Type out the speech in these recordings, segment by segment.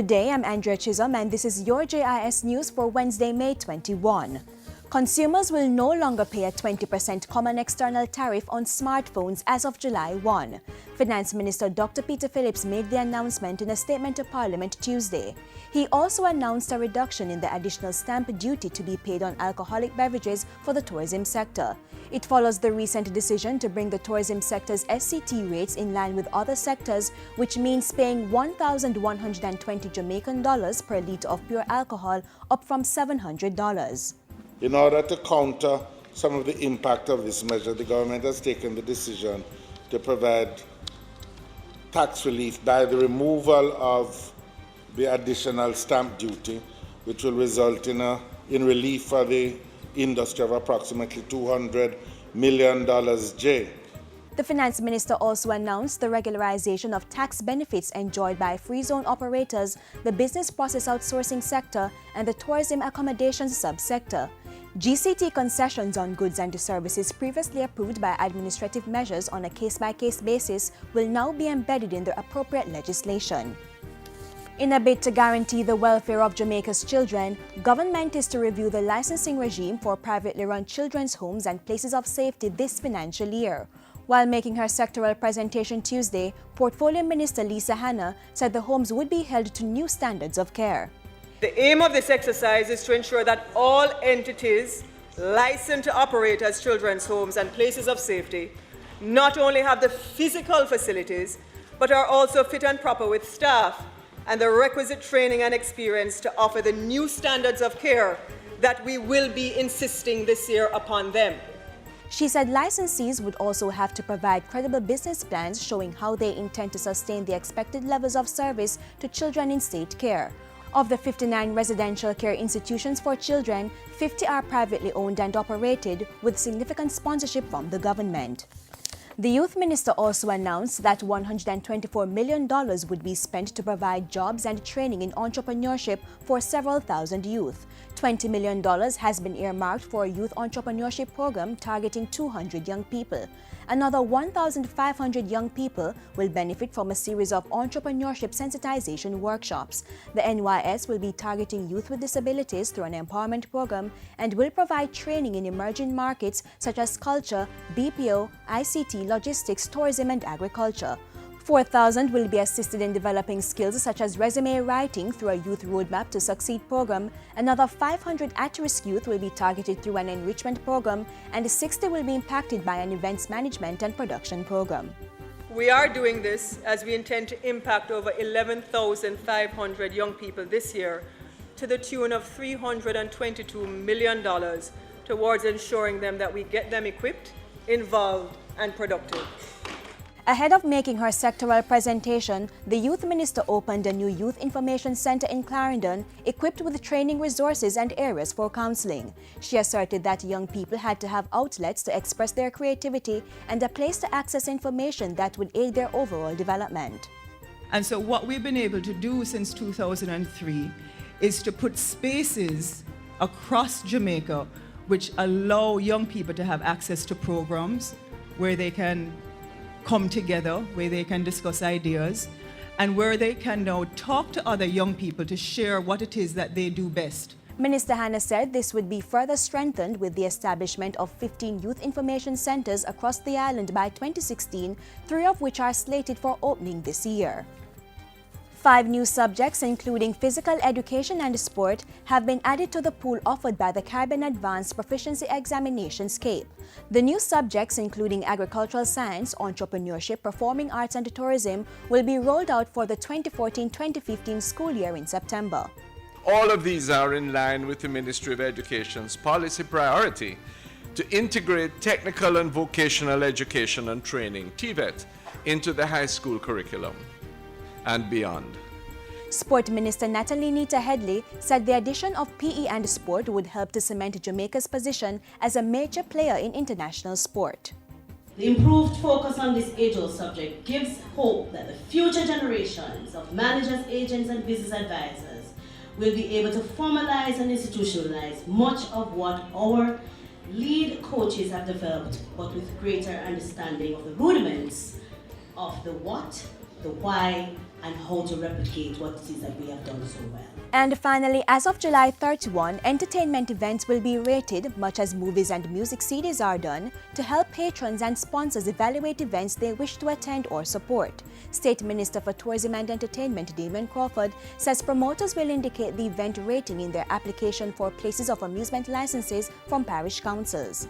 Good day, I'm Andrea Chisholm and this is your JIS News for Wednesday, May 21. Consumers will no longer pay a 20% common external tariff on smartphones as of July 1. Finance Minister Dr. Peter Phillips made the announcement in a statement to Parliament Tuesday. He also announced a reduction in the additional stamp duty to be paid on alcoholic beverages for the tourism sector. It follows the recent decision to bring the tourism sector's SCT rates in line with other sectors, which means paying 1,120 Jamaican dollars per litre of pure alcohol, up from $700. In order to counter some of the impact of this measure, the government has taken the decision to provide tax relief by the removal of the additional stamp duty, which will result in relief for the industry of approximately $200 million. The Finance Minister also announced the regularization of tax benefits enjoyed by free zone operators, the business process outsourcing sector, and the tourism accommodations subsector. GCT concessions on goods and services previously approved by administrative measures on a case-by-case basis will now be embedded in the appropriate legislation. In a bid to guarantee the welfare of Jamaica's children, government is to review the licensing regime for privately run children's homes and places of safety this financial year. While making her sectoral presentation Tuesday, Portfolio Minister Lisa Hanna said the homes would be held to new standards of care. The aim of this exercise is to ensure that all entities licensed to operate as children's homes and places of safety not only have the physical facilities, but are also fit and proper with staff and the requisite training and experience to offer the new standards of care that we will be insisting this year upon them. She said licensees would also have to provide credible business plans showing how they intend to sustain the expected levels of service to children in state care. Of the 59 residential care institutions for children, 50 are privately owned and operated, with significant sponsorship from the government. The Youth Minister also announced that $124 million would be spent to provide jobs and training in entrepreneurship for several thousand youth. $20 million has been earmarked for a youth entrepreneurship program targeting 200 young people. Another 1,500 young people will benefit from a series of entrepreneurship sensitization workshops. The NYS will be targeting youth with disabilities through an empowerment program and will provide training in emerging markets such as culture, BPO, ICT, logistics, tourism, and agriculture. 4,000 will be assisted in developing skills such as resume writing through a Youth Roadmap to Succeed program. Another 500 at-risk youth will be targeted through an enrichment program, and 60 will be impacted by an events management and production program. We are doing this as we intend to impact over 11,500 young people this year to the tune of $322 million towards ensuring that we get them equipped, involved, and productive. Ahead of making her sectoral presentation, the Youth Minister opened a new Youth Information Center in Clarendon, equipped with training resources and areas for counseling. She asserted that young people had to have outlets to express their creativity and a place to access information that would aid their overall development. And so what we've been able to do since 2003 is to put spaces across Jamaica which allow young people to have access to programs where they can come together, where they can discuss ideas, and where they can now talk to other young people to share what it is that they do best. Minister Hanna said this would be further strengthened with the establishment of 15 youth information centers across the island by 2016, 3 of which are slated for opening this year. 5 new subjects, including physical education and sport, have been added to the pool offered by the Caribbean Advanced Proficiency Examinations CAPE. The new subjects, including agricultural science, entrepreneurship, performing arts and tourism, will be rolled out for the 2014-2015 school year in September. All of these are in line with the Ministry of Education's policy priority to integrate technical and vocational education and training, TVET, into the high school curriculum and beyond. Sport Minister Natalie Nita Headley said the addition of PE and sport would help to cement Jamaica's position as a major player in international sport. The improved focus on this age-old subject gives hope that the future generations of managers, agents, and business advisors will be able to formalize and institutionalize much of what our lead coaches have developed, but with greater understanding of the rudiments of the what, the why, and how to replicate what it is that we have done so well. And finally, as of July 31, entertainment events will be rated, much as movies and music CDs are done, to help patrons and sponsors evaluate events they wish to attend or support. State Minister for Tourism and Entertainment Damon Crawford says promoters will indicate the event rating in their application for places of amusement licenses from parish councils.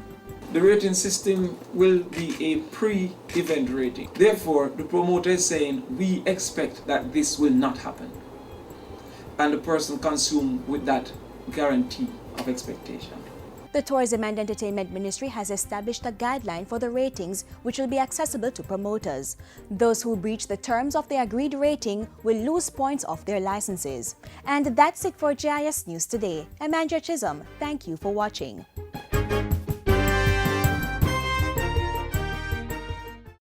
The rating system will be a pre-event rating. Therefore, the promoter is saying, we expect that this will not happen. And the person consume with that guarantee of expectation. The Tourism and Entertainment Ministry has established a guideline for the ratings which will be accessible to promoters. Those who breach the terms of the agreed rating will lose points off their licenses. And that's it for JIS News Today. I'm Andrea Chisholm. Thank you for watching.